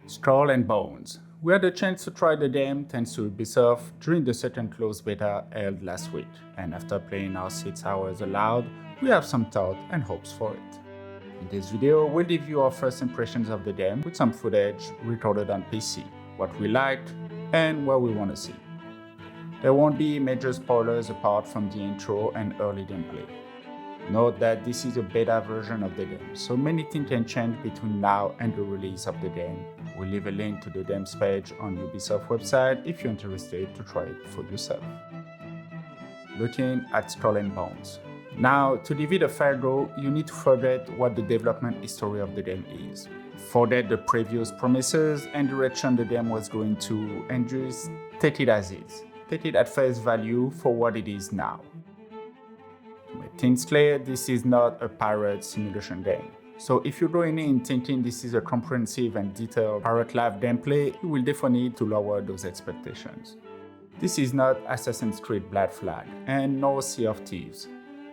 Skull and Bones. We had a chance to try the game thanks to Ubisoft during the second closed beta held last week, and after playing our 6 hours aloud, we have some thoughts and hopes for it. In this video, we'll give you our first impressions of the game with some footage recorded on PC, what we liked, and what we want to see. There won't be major spoilers apart from the intro and early gameplay. Note that this is a beta version of the game, so many things can change between now and the release of the game. We'll leave a link to the game's page on Ubisoft website if you're interested to try it for yourself. Looking at Skull and Bones. Now, to give it a fair go, you need to forget what the development history of the game is. Forget the previous promises and direction the game was going to, and just take it as is. Take it at face value for what it is now. To make things clear, this is not a pirate simulation game. So if you're going in thinking this is a comprehensive and detailed pirate life gameplay, you will definitely need to lower those expectations. This is not Assassin's Creed Black Flag, and no Sea of Thieves.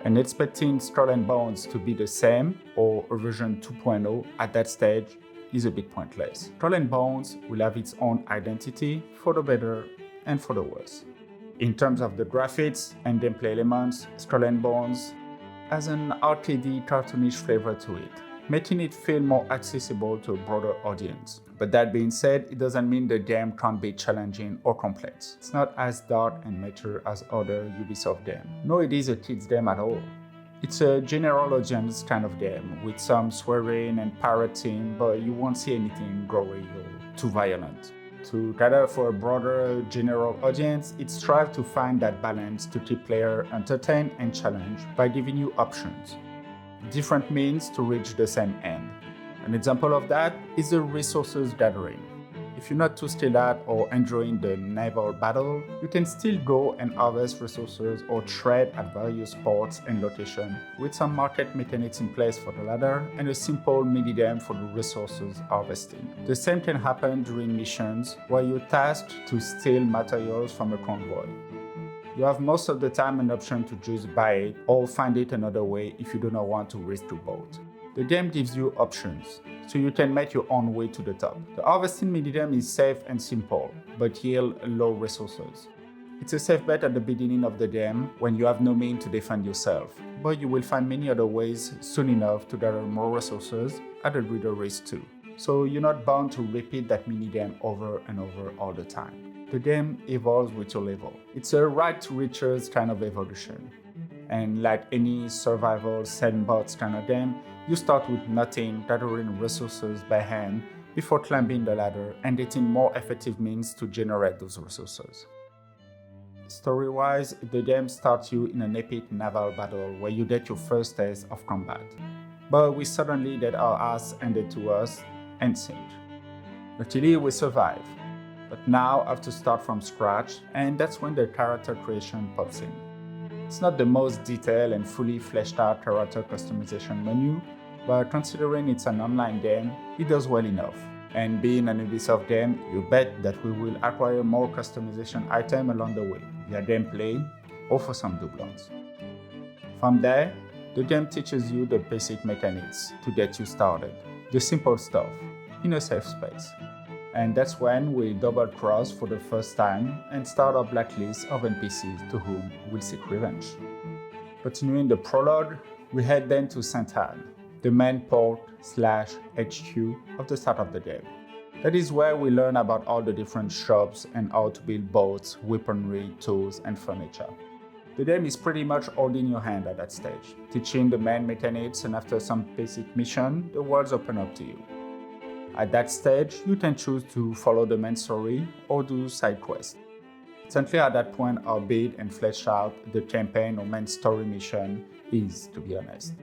And expecting Skull and Bones to be the same, or a version 2.0 at that stage, is a bit pointless. Skull and Bones will have its own identity, for the better and for the worse. In terms of the graphics and gameplay elements, Skull and Bones has an arcadey, cartoonish flavor to it, making it feel more accessible to a broader audience. But that being said, it doesn't mean the game can't be challenging or complex. It's not as dark and mature as other Ubisoft games. Nor it is a kids game at all. It's a general audience kind of game, with some swearing and pirating, but you won't see anything gory or too violent. To cater for a broader general audience, it strives to find that balance to keep players entertained and challenged by giving you options, different means to reach the same end. An example of that is the resources gathering. If you're not too skilled at or enjoying the naval battle, you can still go and harvest resources or trade at various ports and locations with some market mechanics in place for the latter and a simple mini-game for the resources harvesting. The same can happen during missions where you're tasked to steal materials from a convoy. You have most of the time an option to just buy it or find it another way if you do not want to risk your boat. The game gives you options, so you can make your own way to the top. The harvesting minigame is safe and simple, but yield low resources. It's a safe bet at the beginning of the game when you have no means to defend yourself, but you will find many other ways soon enough to gather more resources at a greater risk too. So you're not bound to repeat that minigame over and over all the time. The game evolves with your level. It's a right to riches kind of evolution. And like any survival sandbox kind of game, you start with nothing, gathering resources by hand before climbing the ladder and getting more effective means to generate those resources. Story-wise, the game starts you in an epic naval battle where you get your first taste of combat. But we suddenly get our ass handed to us and sink. Luckily, we survive. But now I have to start from scratch, and that's when the character creation pops in. It's not the most detailed and fully fleshed out character customization menu, but considering it's an online game, it does well enough. And being an Ubisoft game, you bet that we will acquire more customization items along the way, via gameplay or for some doublons. From there, the game teaches you the basic mechanics to get you started, the simple stuff, in a safe space. And that's when we double-cross for the first time and start our blacklist of NPCs to whom we'll seek revenge. Continuing the prologue, we head then to St. Anne, the main port/HQ of the start of the game. That is where we learn about all the different shops and how to build boats, weaponry, tools, and furniture. The game is pretty much holding your hand at that stage, teaching the main mechanics, and after some basic mission, the worlds open up to you. At that stage, you can choose to follow the main story or do side quests. It's unclear at that point how big and fleshed out the campaign or main story mission is, to be honest.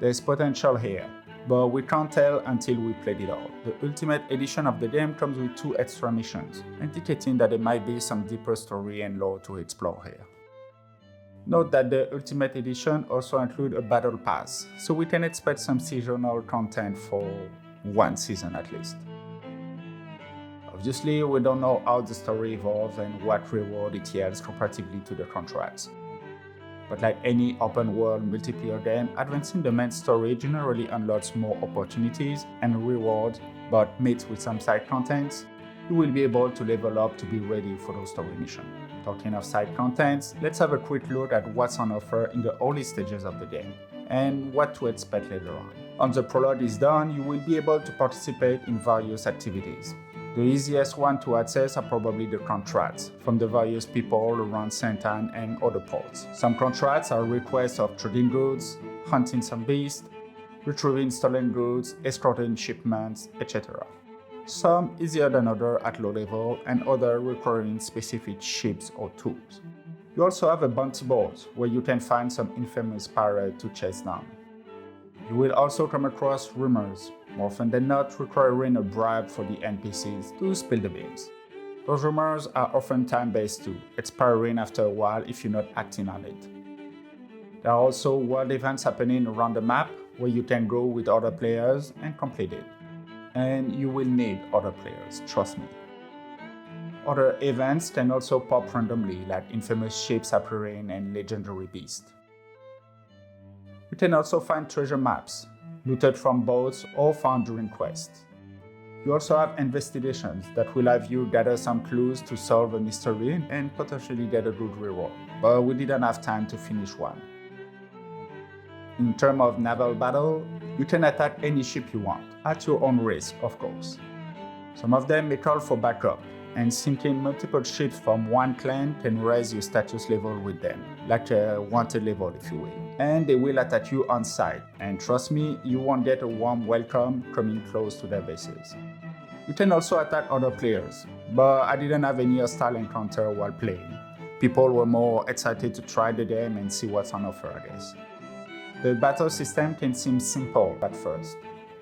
There's potential here, but we can't tell until we played it all. The Ultimate Edition of the game comes with 2 extra missions, indicating that there might be some deeper story and lore to explore here. Note that the Ultimate Edition also includes a Battle Pass, so we can expect some seasonal content for 1 season at least. Obviously, we don't know how the story evolves and what reward it yields comparatively to the contracts. But like any open-world multiplayer game, advancing the main story generally unlocks more opportunities and rewards but mixed with some side contents, you will be able to level up to be ready for those story missions. Talking of side contents, let's have a quick look at what's on offer in the early stages of the game and what to expect later on. Once the prologue is done, you will be able to participate in various activities. The easiest one to access are probably the contracts from the various people around St. Anne and other ports. Some contracts are requests of trading goods, hunting some beasts, retrieving stolen goods, escorting shipments, etc. Some easier than others at low level and others requiring specific ships or tools. You also have a bounty board where you can find some infamous pirates to chase down. You will also come across rumors, more often than not requiring a bribe for the NPCs to spill the beans. Those rumors are often time-based too, expiring after a while if you're not acting on it. There are also world events happening around the map where you can go with other players and complete it. And you will need other players, trust me. Other events can also pop randomly, like infamous ships appearing and legendary beasts. You can also find treasure maps, looted from boats or found during quests. You also have investigations that will have you gather some clues to solve a mystery and potentially get a good reward, but we didn't have time to finish one. In terms of naval battle, you can attack any ship you want, at your own risk, of course. Some of them may call for backup, and sinking multiple ships from one clan can raise your status level with them, like a wanted level if you will. And they will attack you on sight, and trust me, you won't get a warm welcome coming close to their bases. You can also attack other players, but I didn't have any hostile encounter while playing. People were more excited to try the game and see what's on offer, I guess. The battle system can seem simple at first,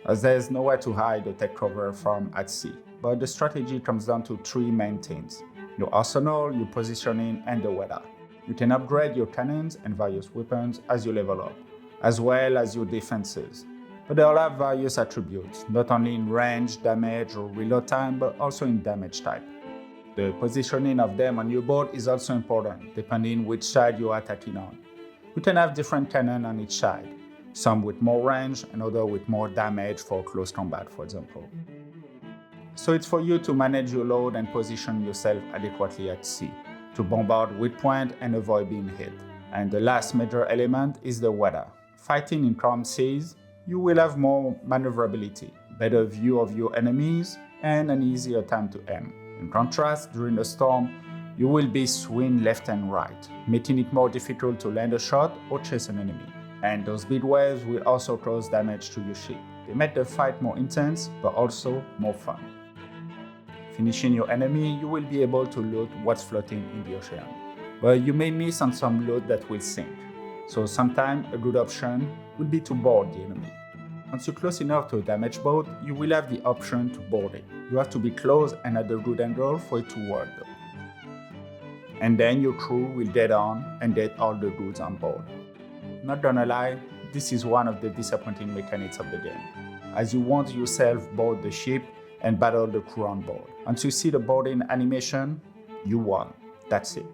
as there's nowhere to hide or take cover from at sea. But the strategy comes down to three main things: your arsenal, your positioning, and the weather. You can upgrade your cannons and various weapons as you level up, as well as your defenses. But they all have various attributes, not only in range, damage, or reload time, but also in damage type. The positioning of them on your board is also important, depending which side you're attacking on. You can have different cannons on each side, some with more range and others with more damage for close combat, for example. So it's for you to manage your load and position yourself adequately at sea, to bombard weak points and avoid being hit. And the last major element is the weather. Fighting in calm seas, you will have more maneuverability, better view of your enemies, and an easier time to aim. In contrast, during a storm, you will be swinging left and right, making it more difficult to land a shot or chase an enemy. And those big waves will also cause damage to your ship. They make the fight more intense, but also more fun. Finishing your enemy, you will be able to loot what's floating in the ocean. But you may miss on some loot that will sink. So sometimes a good option would be to board the enemy. Once you're close enough to a damaged boat, you will have the option to board it. You have to be close and at a good angle for it to work though. And then your crew will get on and get all the goods on board. Not gonna lie, this is one of the disappointing mechanics of the game, as you won't yourself board the ship and battle the crew on board. Once you see the boarding animation, you won. That's it.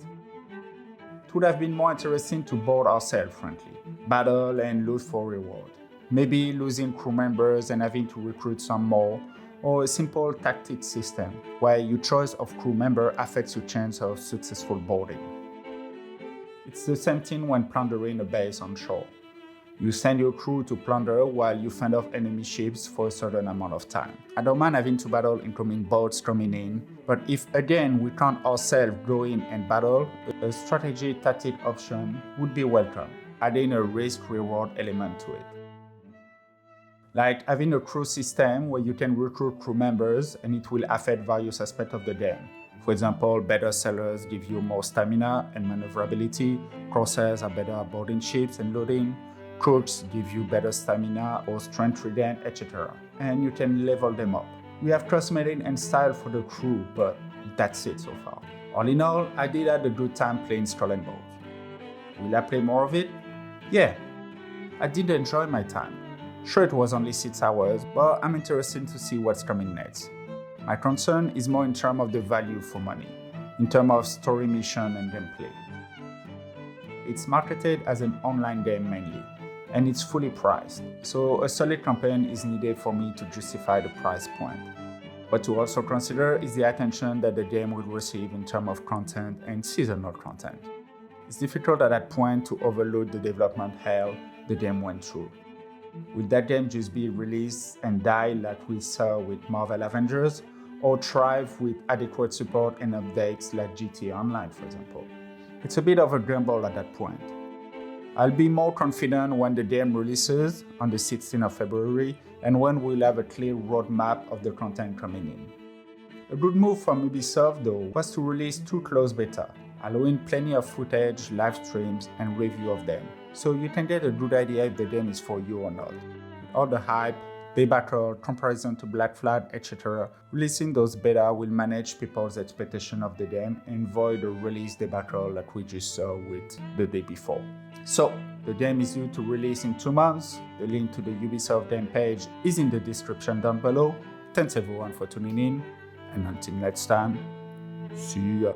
It would have been more interesting to board ourselves, frankly, battle and loot for reward. Maybe losing crew members and having to recruit some more, or a simple tactic system where your choice of crew member affects your chance of successful boarding. It's the same thing when plundering a base on shore. You send your crew to plunder while you fend off enemy ships for a certain amount of time. I don't mind having to battle incoming boats coming in, but if again we can't ourselves go in and battle, a strategy tactic option would be welcome, adding a risk-reward element to it. Like having a crew system where you can recruit crew members and it will affect various aspects of the game. For example, better sailors give you more stamina and maneuverability, corsairs are better at boarding ships and loading, cooks give you better stamina or strength regain, etc. And you can level them up. We have cross-mating and style for the crew, but that's it so far. All in all, I did have a good time playing Skull and Bones. Will I play more of it? Yeah, I did enjoy my time. Sure, it was only 6 hours, but I'm interested to see what's coming next. My concern is more in terms of the value for money, in terms of story mission and gameplay. It's marketed as an online game mainly, and it's fully priced. So a solid campaign is needed for me to justify the price point. What to also consider is the attention that the game will receive in terms of content and seasonal content. It's difficult at that point to overload the development hell the game went through. Will that game just be released and die like we saw with Marvel Avengers, or thrive with adequate support and updates like GTA Online, for example? It's a bit of a gamble at that point. I'll be more confident when the game releases on the 16th of February and when we'll have a clear roadmap of the content coming in. A good move from Ubisoft, though, was to release 2 closed beta, allowing plenty of footage, live streams, and review of them, so you can get a good idea if the game is for you or not. With all the hype, debacle, comparison to Black Flag, etc., releasing those beta will manage people's expectation of the game and avoid a release debacle like we just saw with the day before. So, the game is due to release in 2 months. The link to the Ubisoft game page is in the description down below. Thanks everyone for tuning in, and until next time, see ya.